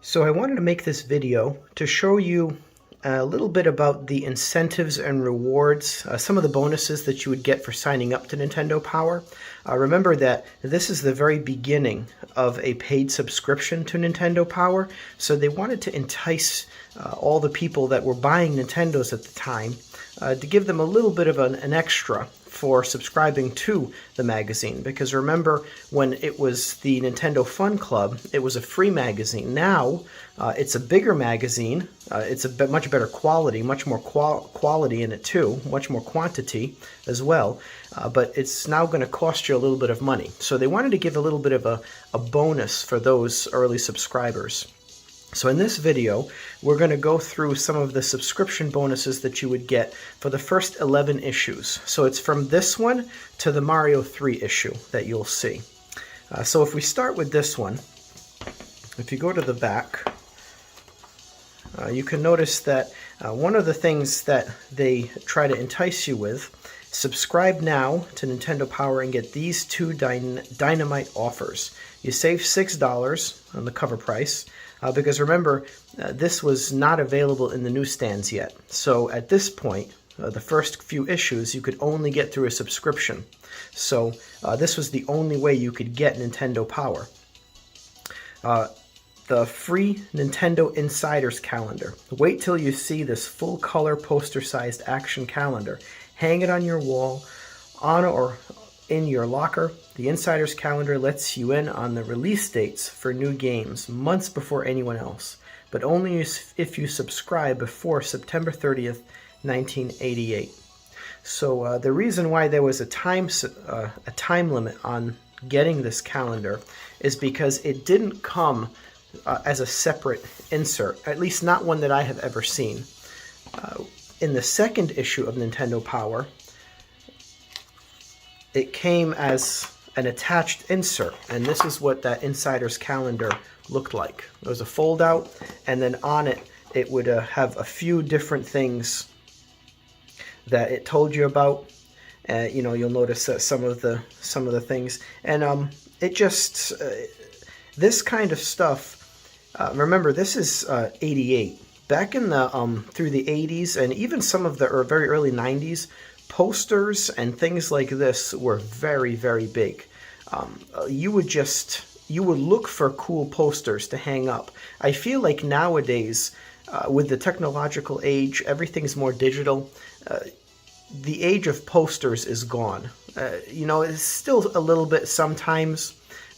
So I wanted to make this video to show you a little bit about the incentives and rewards, some of the bonuses that you would get for signing up to Nintendo Power. Remember that this is the very beginning of a paid subscription to Nintendo Power, so they wanted to entice all the people that were buying Nintendos at the time to give them a little bit of an extra for subscribing to the magazine, because remember when it was the Nintendo Fun Club, it was a free magazine. Now it's a bigger magazine, it's a much better quality, much more quality in it too, much more quantity as well, but it's now going to cost you a little bit of money. So they wanted to give a little bit of a bonus for those early subscribers. So in this video, we're going to go through some of the subscription bonuses that you would get for the first 11 issues. So it's from this one to the Mario 3 issue that you'll see. So if we start with this one, if you go to the back, you can notice that one of the things that they try to entice you with, subscribe now to Nintendo Power and get these two dynamite offers. You save $6 on the cover price, because remember, this was not available in the newsstands yet. So at this point, the first few issues you could only get through a subscription. So this was the only way you could get Nintendo Power. The free Nintendo Insiders Calendar. Wait till you see this full-color poster-sized action calendar. Hang it on your wall, on or in your locker. The Insiders Calendar lets you in on the release dates for new games months before anyone else, but only if you subscribe before September 30th, 1988. So the reason why there was a time limit on getting this calendar is because it didn't come as a separate insert, at least not one that I have ever seen. In the second issue of Nintendo Power, it came as an attached insert, and this is what that Insider's Calendar looked like. It was a fold-out, and then on it, it would have a few different things that it told you about. You know, you'll notice that some of the things, and it just this kind of stuff. Remember, this is 88. Back in the through the 80s and even some of the very early 90s, posters and things like this were very, very big. You would look for cool posters to hang up. I feel like nowadays, with the technological age, everything's more digital. The age of posters is gone. You know, it's still a little bit sometimes,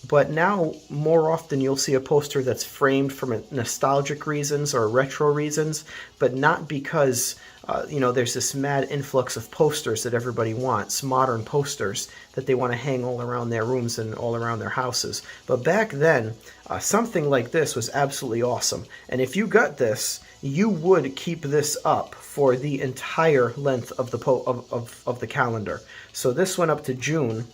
but now more often you'll see a poster that's framed for nostalgic reasons or retro reasons, but not because you know, there's this mad influx of posters that everybody wants, modern posters that they want to hang all around their rooms and all around their houses. But back then, something like this was absolutely awesome. And if you got this, you would keep this up for the entire length of the calendar. So this went up to June.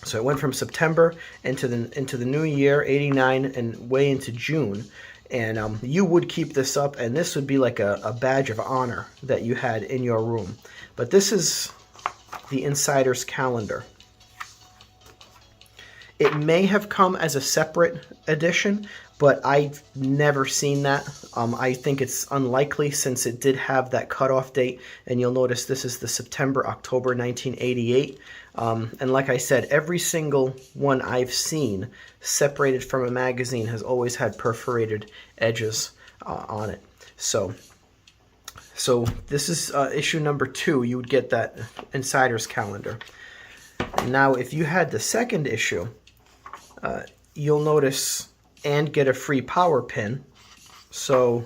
So it went from September into the new year, 89, and way into June. And you would keep this up, and this would be like a badge of honor that you had in your room. But this is the Insider's Calendar. It may have come as a separate edition, but I've never seen that. I think it's unlikely since it did have that cutoff date, and you'll notice this is the September-October 1988. And like I said, every single one I've seen separated from a magazine has always had perforated edges on it. So this is issue number 2. You would get that Insider's Calendar. Now, if you had the second issue, you'll notice and get a free power pin. So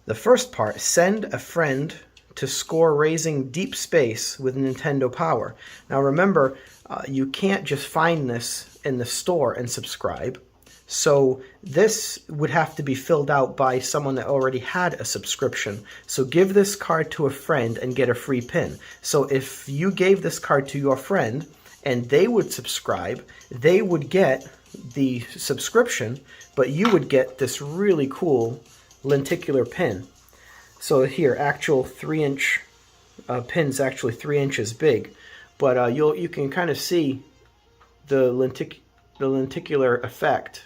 the first part, send a friend to score raising deep space with Nintendo Power. Now remember, you can't just find this in the store and subscribe. So this would have to be filled out by someone that already had a subscription. So give this card to a friend and get a free pin. So if you gave this card to your friend and they would subscribe, they would get the subscription, but you would get this really cool lenticular pin. So here, actual 3-inch pin's actually 3 inches big, but you can kind of see the lenticular effect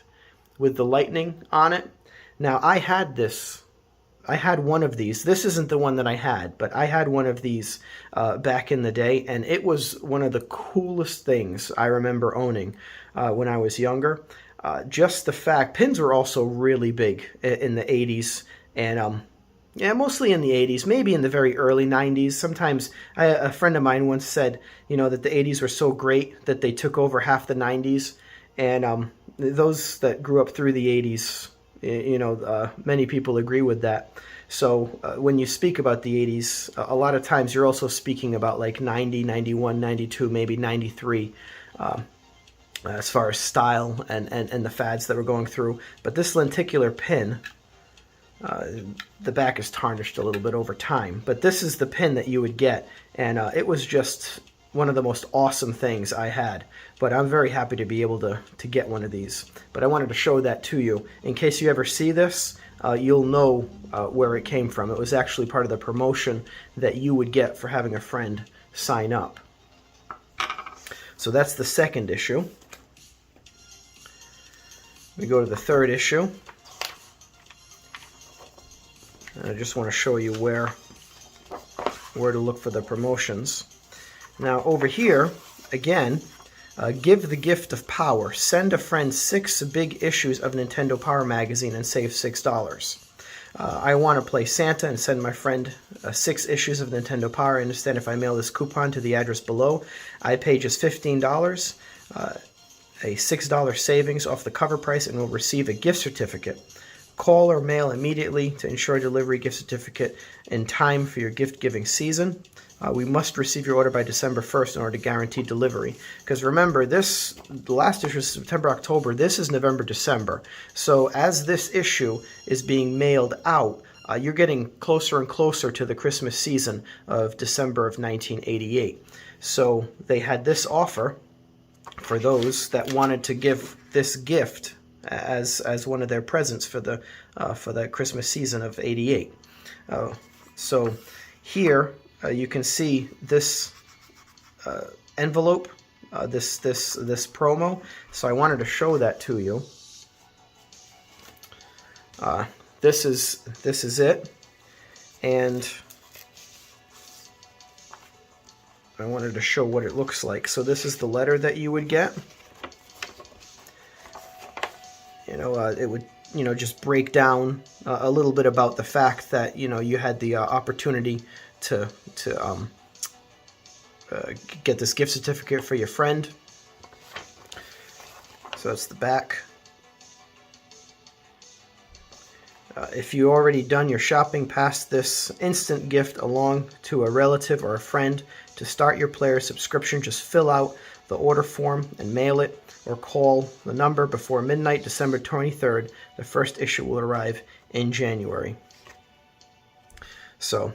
with the lightning on it. Now, I had one of these. This isn't the one that I had, but I had one of these back in the day, and it was one of the coolest things I remember owning when I was younger. Just the fact, pins were also really big in the 80s, and yeah, mostly in the 80s, maybe in the very early 90s. Sometimes a friend of mine once said, that the 80s were so great that they took over half the 90s, and those that grew up through the 80s, many people agree with that. So when you speak about the 80s, a lot of times you're also speaking about like 90, 91, 92, maybe 93, as far as style and the fads that were going through. But this lenticular pin, the back is tarnished a little bit over time, but this is the pin that you would get, and it was just one of the most awesome things I had. But I'm very happy to be able to get one of these. But I wanted to show that to you. In case you ever see this, you'll know where it came from. It was actually part of the promotion that you would get for having a friend sign up. So that's the second issue. We go to the third issue. And I just want to show you where to look for the promotions. Now over here, again, give the gift of power. Send a friend 6 big issues of Nintendo Power Magazine and save $6. I want to play Santa and send my friend 6 issues of Nintendo Power. I understand if I mail this coupon to the address below, I pay just $15, a $6 savings off the cover price, and will receive a gift certificate. Call or mail immediately to ensure delivery gift certificate in time for your gift-giving season. We must receive your order by December 1st in order to guarantee delivery. Because remember, the last issue is September, October. This is November, December. So as this issue is being mailed out, you're getting closer and closer to the Christmas season of December of 1988. So they had this offer for those that wanted to give this gift as one of their presents for the Christmas season of '88. So here you can see this envelope, this promo. So I wanted to show that to you. This is it, and I wanted to show what it looks like. So this is the letter that you would get. It would, just break down a little bit about the fact that, you had the opportunity to get this gift certificate for your friend. So that's the back. If you already done your shopping, pass this instant gift along to a relative or a friend. To start your player subscription, just fill out the order form and mail it, or call the number before midnight, December 23rd. The first issue will arrive in January. So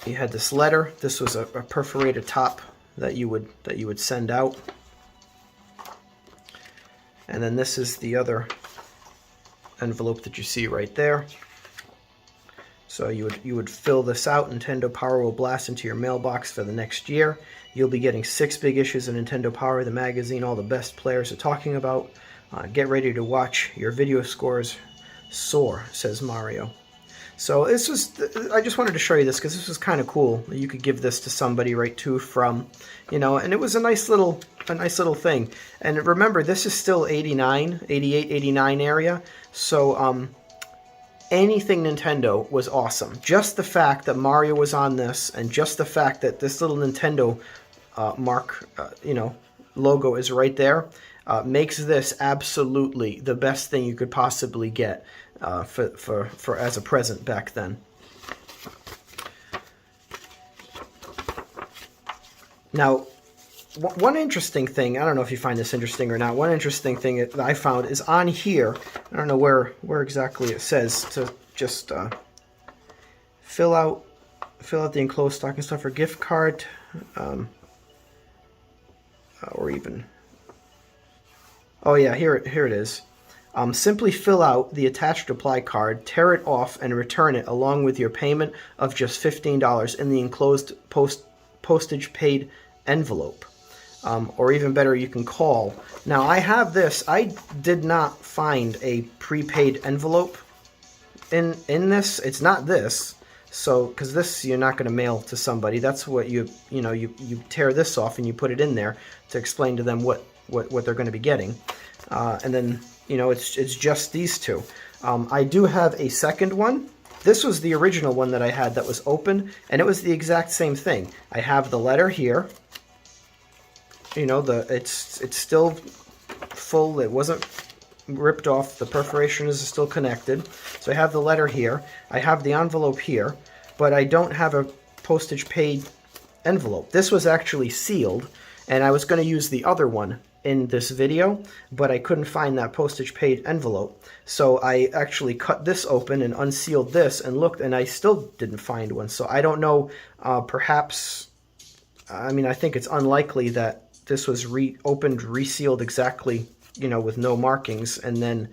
you had this letter. This was a perforated top that you would send out, and then this is the other envelope that you see right there. So you would fill this out. Nintendo Power will blast into your mailbox for the next year. You'll be getting 6 big issues of Nintendo Power, the magazine all the best players are talking about. Get ready to watch your video scores soar, says Mario. So this was, I just wanted to show you this because this was kind of cool. You could give this to somebody right to from, and it was a nice little thing. And remember, this is still 89, 88, 89 area. So anything Nintendo was awesome. Just the fact that Mario was on this, and just the fact that this little Nintendo mark, logo is right there, makes this absolutely the best thing you could possibly get for as a present back then. Now, one interesting thing, I don't know if you find this interesting or not, one interesting thing that I found is on here, I don't know where exactly it says, to just fill out the enclosed stocking stuffer gift card, or even, oh yeah, here it is. Simply fill out the attached reply card, tear it off, and return it along with your payment of just $15 in the enclosed postage paid envelope. or even better, you can call. Now, I have this. I did not find a prepaid envelope in this. It's not this. So, because this you're not going to mail to somebody. That's what you tear this off and you put it in there to explain to them what they're going to be getting. And then, it's just these two. I do have a second one. This was the original one that I had that was open, and it was the exact same thing. I have the letter here. It's still full. It wasn't ripped off. The perforation is still connected. So I have the letter here. I have the envelope here, but I don't have a postage paid envelope. This was actually sealed, and I was going to use the other one in this video, but I couldn't find that postage paid envelope. So I actually cut this open and unsealed this and looked, and I still didn't find one. So I don't know, perhaps, I think it's unlikely that this was reopened, resealed exactly, with no markings, and then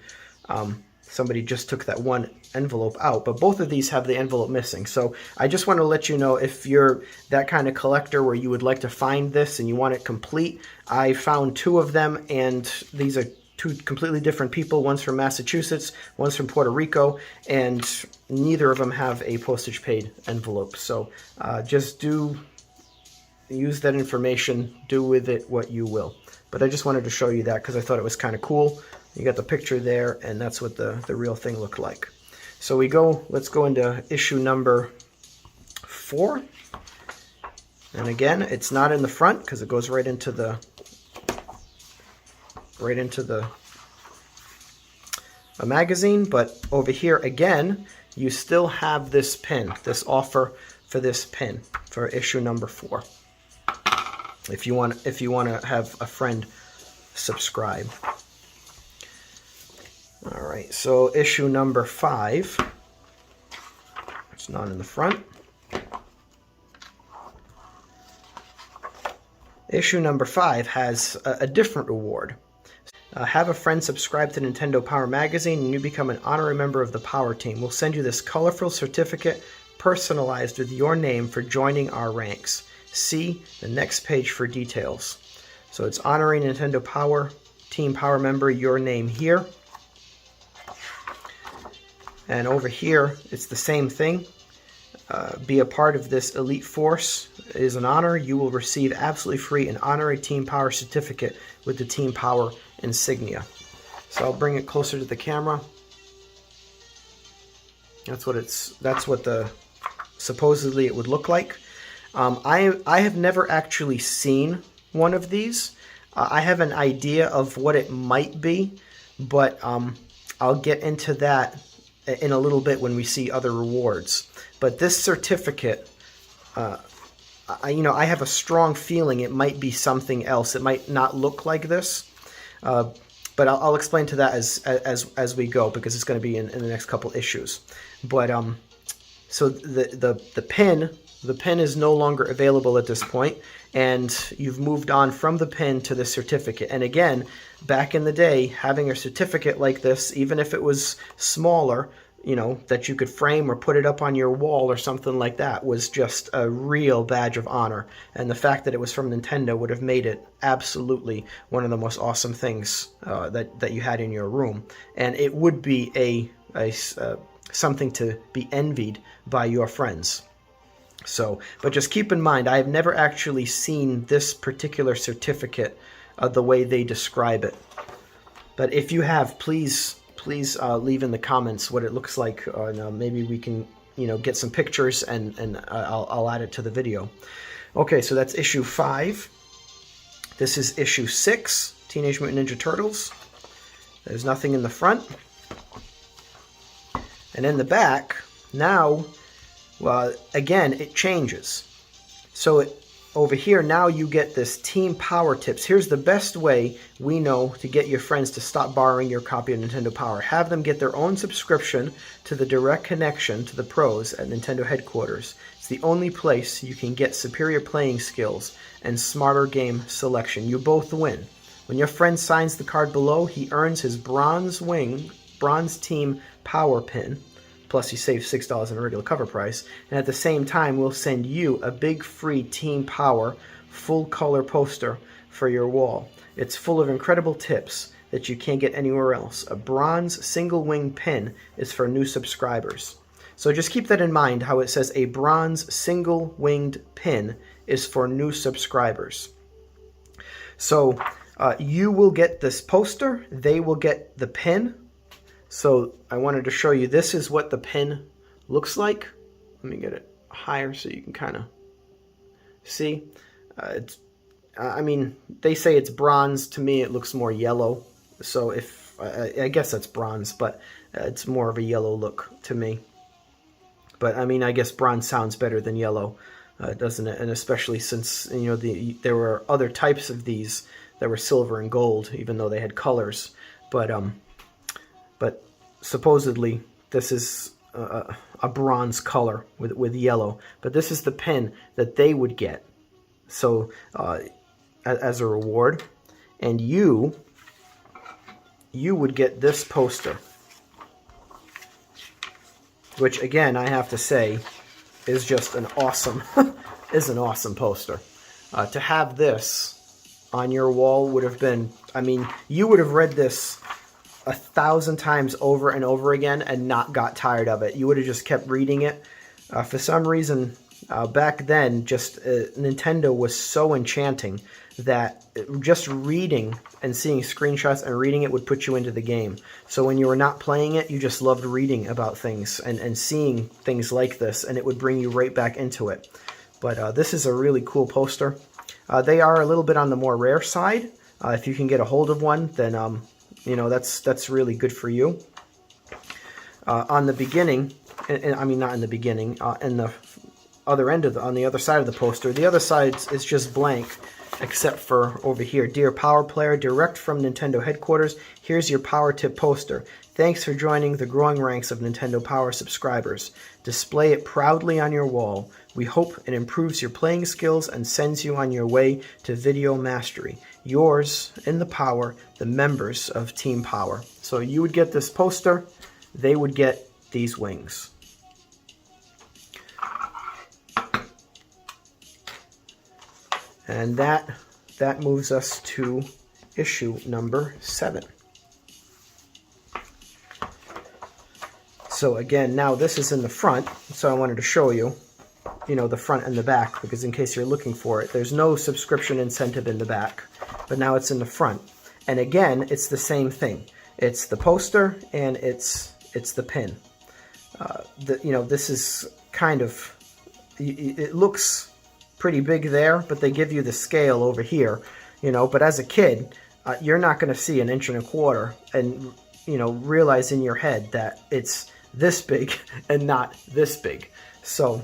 somebody just took that one envelope out. But both of these have the envelope missing. So I just want to let you know, if you're that kind of collector where you would like to find this and you want it complete, I found two of them, and these are two completely different people. One's from Massachusetts, one's from Puerto Rico, and neither of them have a postage paid envelope. So just use that information, do with it what you will. But I just wanted to show you that because I thought it was kind of cool. You got the picture there, and that's what the real thing looked like. So let's go into issue number 4. And again, it's not in the front because it goes right into the magazine. But over here again, you still have this pin, this offer for this pin for issue number 4. If you want to have a friend subscribe. All right, so issue number 5. It's not in the front. Issue number 5 has a different reward. Have a friend subscribe to Nintendo Power Magazine and you become an honorary member of the Power Team. We'll send you this colorful certificate personalized with your name for joining our ranks. See the next page for details. So it's honoring Nintendo Power Team Power member, your name here. And over here, it's the same thing. Be a part of this elite force. It is an honor. You will receive absolutely free an honorary Team Power certificate with the Team Power insignia. So I'll bring it closer to the camera. That's what supposedly it would look like. I have never actually seen one of these. I have an idea of what it might be, but I'll get into that in a little bit when we see other rewards. But this certificate, I have a strong feeling it might be something else. It might not look like this, but I'll explain to that as we go, because it's going to be in the next couple issues. But so the pin is no longer available at this point, and you've moved on from the pin to the certificate. And again, back in the day, having a certificate like this, even if it was smaller, that you could frame or put it up on your wall or something like that, was just a real badge of honor. And the fact that it was from Nintendo would have made it absolutely one of the most awesome things that you had in your room. And it would be something to be envied by your friends. So, but just keep in mind, I have never actually seen this particular certificate the way they describe it. But if you have, please leave in the comments what it looks like. Maybe we can, get some pictures and I'll add it to the video. Okay, so that's issue 5. This is issue 6, Teenage Mutant Ninja Turtles. There's nothing in the front. And in the back, now, well, again, it changes. So over here, now you get this Team Power Tips. Here's the best way we know to get your friends to stop borrowing your copy of Nintendo Power. Have them get their own subscription to the direct connection to the pros at Nintendo headquarters. It's the only place you can get superior playing skills and smarter game selection. You both win. When your friend signs the card below, he earns his Bronze Team Power Pin. Plus, you save $6 on the regular cover price. And at the same time, we'll send you a big free Team Power full color poster for your wall. It's full of incredible tips that you can't get anywhere else. A bronze single-winged pin is for new subscribers. So just keep that in mind, how it says a bronze single-winged pin is for new subscribers. So you will get this poster, they will get the pin. So I wanted to show you, this is what the pin looks like. Let me get it higher so you can kind of see. I mean, they say it's bronze. To me, it looks more yellow. So I guess that's bronze, but it's more of a yellow look to me. But I mean, I guess bronze sounds better than yellow, doesn't it? And especially since, you know, there were other types of these that were silver and gold, even though they had colors. But supposedly this is a bronze color with yellow. But this is the pin that they would get. So as a reward, and you would get this poster, which again I have to say is just an awesome poster. To have this on your wall would have been, I mean, you would have read this 1,000 times over and over again and not got tired of it. You would have just kept reading it. For some reason, back then, just Nintendo was so enchanting that just reading and seeing screenshots and reading it would put you into the game. So when you were not playing it, you just loved reading about things and seeing things like this, and it would bring you right back into it. But this is a really cool poster. They are a little bit on the more rare side. If you can get a hold of one, then you know, that's really good for you. On the beginning, I mean not in the beginning, in the other end of on the other side of the poster, the other side is just blank, except for over here. Dear Power Player, direct from Nintendo headquarters, here's your Power Tip poster. Thanks for joining the growing ranks of Nintendo Power subscribers. Display it proudly on your wall. We hope it improves your playing skills and sends you on your way to video mastery. Yours, in the Power, the members of Team Power. So you would get this poster, they would get these wings. And that moves us to issue number 7. So again, now this is in the front, so I wanted to show you, you know, the front and the back, because in case you're looking for it, there's no subscription incentive in the back, but now it's in the front. And again, it's the same thing. It's the poster and it's the pin. You know, this is kind of, it looks pretty big there, but they give you the scale over here, you know. But as a kid, you're not going to see 1.25 inches and, you know, realize in your head that it's this big and not this big. So,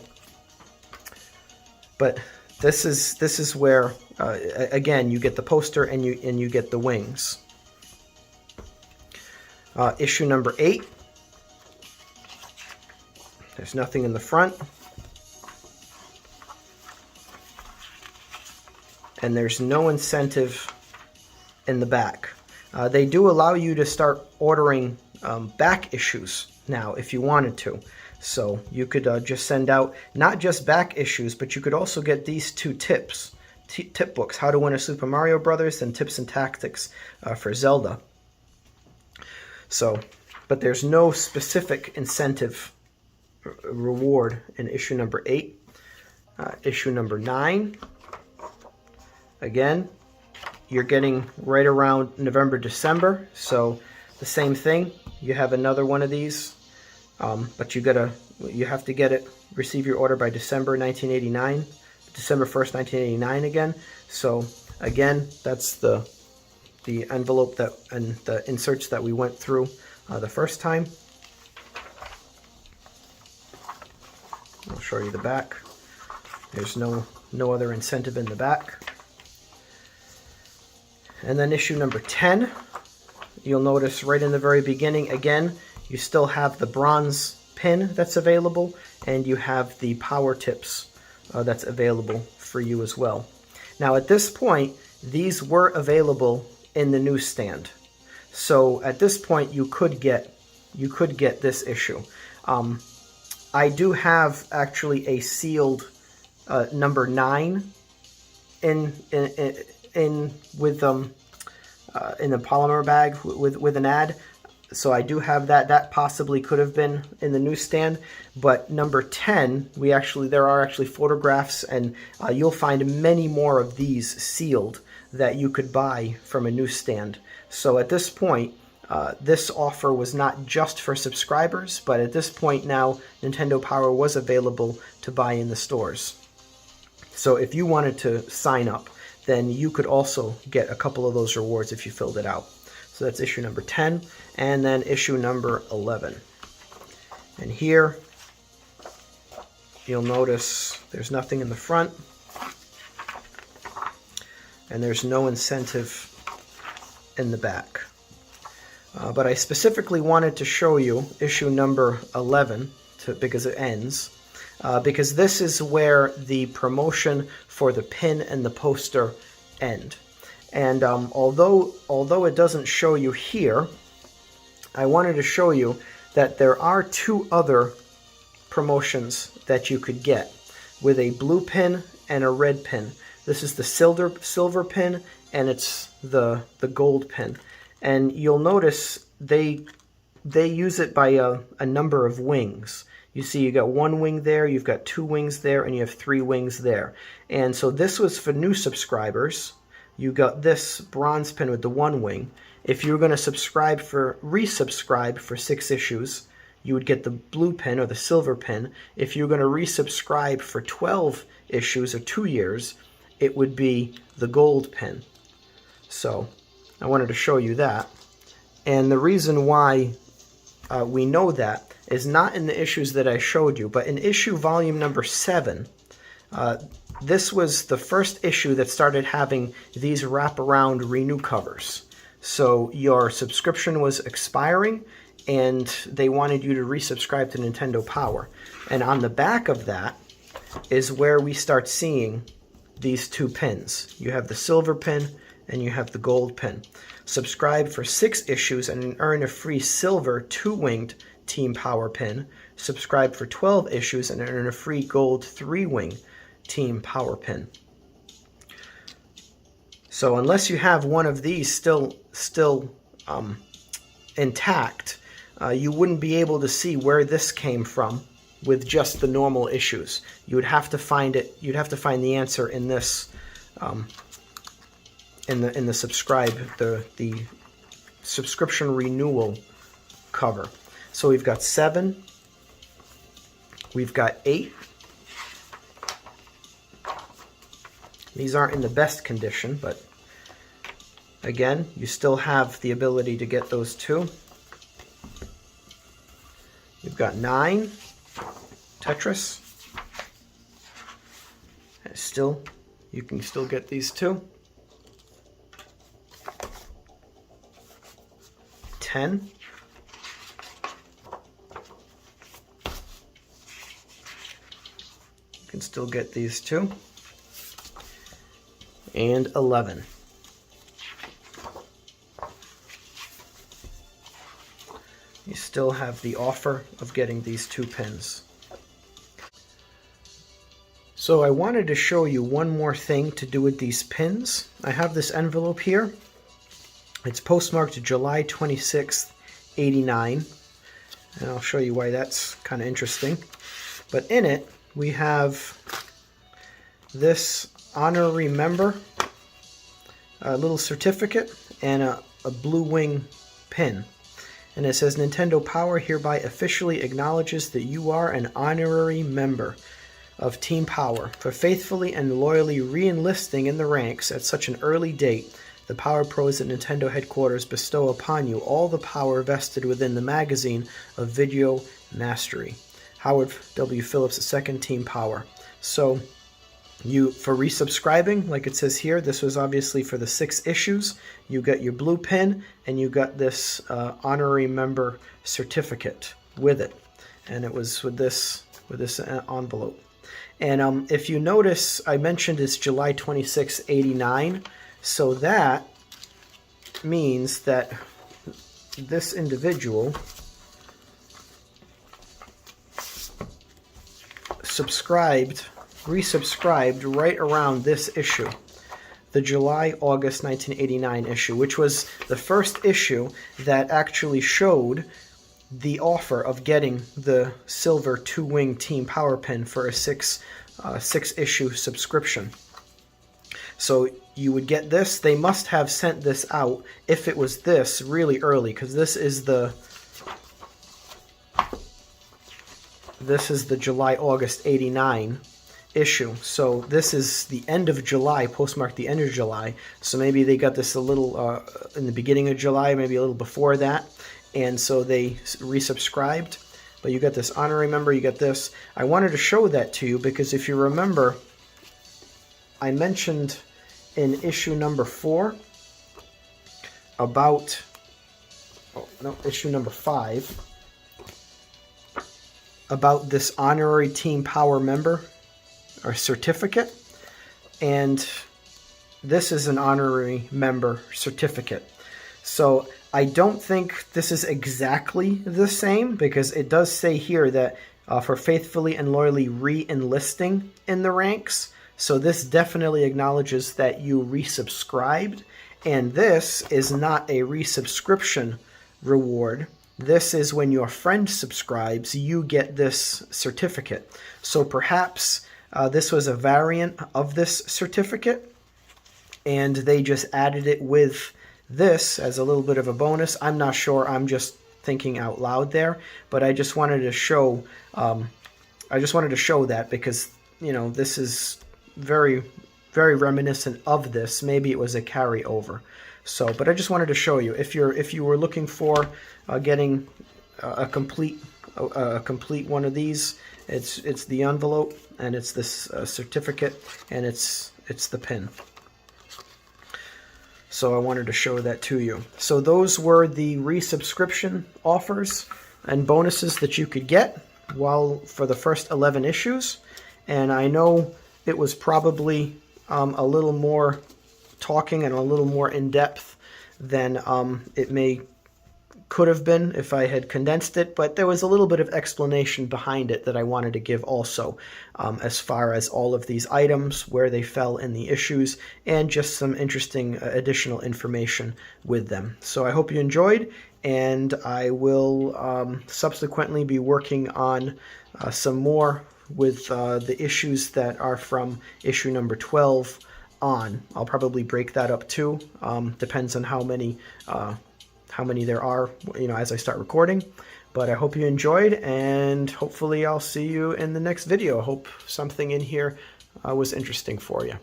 but this is where again you get the poster and you get the wings. Issue number 8. There's nothing in the front. And there's no incentive in the back. They do allow you to start ordering back issues now if you wanted to. So you could just send out not just back issues, but you could also get these 2 tips. Tip books, How to Win a Super Mario Brothers and Tips and Tactics for Zelda. So, but there's no specific incentive reward in issue number 8. Issue number 9. Again, you're getting right around November, December, so the same thing. You have another one of these, but you have to receive your order by December 1989, December 1st, 1989 again. So again, that's the envelope and the inserts that we went through the first time. I'll show you the back. There's no other incentive in the back. And then issue number 10, you'll notice right in the very beginning, again, you still have the bronze pin that's available, and you have the power tips that's available for you as well. Now at this point, these were available in the newsstand. So at this point, you could get this issue. I do have actually a sealed number 9 in with in the polymer bag with an ad. So I do have that. That possibly could have been in the newsstand. But number 10, there are actually photographs, and you'll find many more of these sealed that you could buy from a newsstand. So at this point, this offer was not just for subscribers, but at this point now, Nintendo Power was available to buy in the stores. So if you wanted to sign up, then you could also get a couple of those rewards if you filled it out. So that's issue number 10, and then issue number 11. And here, you'll notice there's nothing in the front, and there's no incentive in the back. But I specifically wanted to show you issue number 11 because it ends, because this is where the promotion for the pin and the poster end. And although it doesn't show you here, I wanted to show you that there are two other promotions that you could get with a blue pin and a red pin. This is the silver pin, and it's the gold pin. And you'll notice they use it by a number of wings. You see you got one wing there, you've got two wings there, and you have three wings there. And so this was for new subscribers. You got this bronze pin with the one wing. If you were going to resubscribe for 6 issues, you would get the blue pin or the silver pin. If you were going to resubscribe for 12 issues or 2 years, it would be the gold pin. So I wanted to show you that. And the reason why we know that is not in the issues that I showed you, but in issue volume number 7, this was the first issue that started having these wraparound renew covers. So your subscription was expiring, and they wanted you to resubscribe to Nintendo Power. And on the back of that is where we start seeing these two pins. You have the silver pin and you have the gold pin. Subscribe for 6 issues and earn a free silver 2-winged Team Power pin. Subscribe for 12 issues and earn a free gold 3-wing Team Power pin. So unless you have one of these still intact, you wouldn't be able to see where this came from with just the normal issues. You would have to find it. You'd have to find the answer in this, in the subscription renewal cover. So we've got 7. We've got 8. These aren't in the best condition, but again, you still have the ability to get those 2. We've got 9, Tetris. You can still get these 2. 10. You can still get these 2. And 11. You still have the offer of getting these 2 pins. So I wanted to show you one more thing to do with these pins. I have this envelope here. It's postmarked July 26th, 89. And I'll show you why that's kind of interesting. But in it, we have this honorary member, a little certificate, and a blue wing pin. And it says, Nintendo Power hereby officially acknowledges that you are an honorary member of Team Power for faithfully and loyally re-enlisting in the ranks at such an early date. The Power Pros at Nintendo headquarters bestow upon you all the power vested within the magazine of Video Mastery. Howard W. Phillips II, Team Power. So for resubscribing, like it says here, this was obviously for the 6 issues. You got your blue pin, and you got this honorary member certificate with it, and it was with this envelope. And if you notice, I mentioned it's July 26, 89, so that means that this individual resubscribed right around this issue. the July-August 1989 issue, which was the first issue that actually showed the offer of getting the silver 2-wing Team Power Pin for a six-issue subscription. So you would get this. They must have sent this out, if it was this, really early, because this is the July-August 89 issue. So this is the end of July, postmarked the end of July. So maybe they got this a little in the beginning of July, maybe a little before that. And so they resubscribed. But you got this honorary member, you got this. I wanted to show that to you because if you remember, I mentioned in issue number 4 about, issue number 5, about this honorary Team Power member or certificate, and this is an honorary member certificate. So I don't think this is exactly the same, because it does say here that for faithfully and loyally re-enlisting in the ranks. So this definitely acknowledges that you resubscribed, and this is not a resubscription reward. This is when your friend subscribes, you get this certificate. So perhaps this was a variant of this certificate, and they just added it with this as a little bit of a bonus. I'm not sure. I'm just thinking out loud there, but I just wanted to show. That because this is very, very reminiscent of this. Maybe it was a carryover. So, but I just wanted to show you if you were looking for getting a complete one of these. It's the envelope, and it's this certificate, and it's the pin. So I wanted to show that to you. So those were the resubscription offers and bonuses that you could get for the first 11 issues. And I know it was probably a little more talking and a little more in depth than it could have been if I had condensed it, but there was a little bit of explanation behind it that I wanted to give also, as far as all of these items, where they fell in the issues, and just some interesting additional information with them. So I hope you enjoyed, and I will subsequently be working on some more with the issues that are from issue number 12 on. I'll probably break that up too. Depends on how many there are, as I start recording. But I hope you enjoyed, and hopefully I'll see you in the next video. I hope something in here was interesting for you.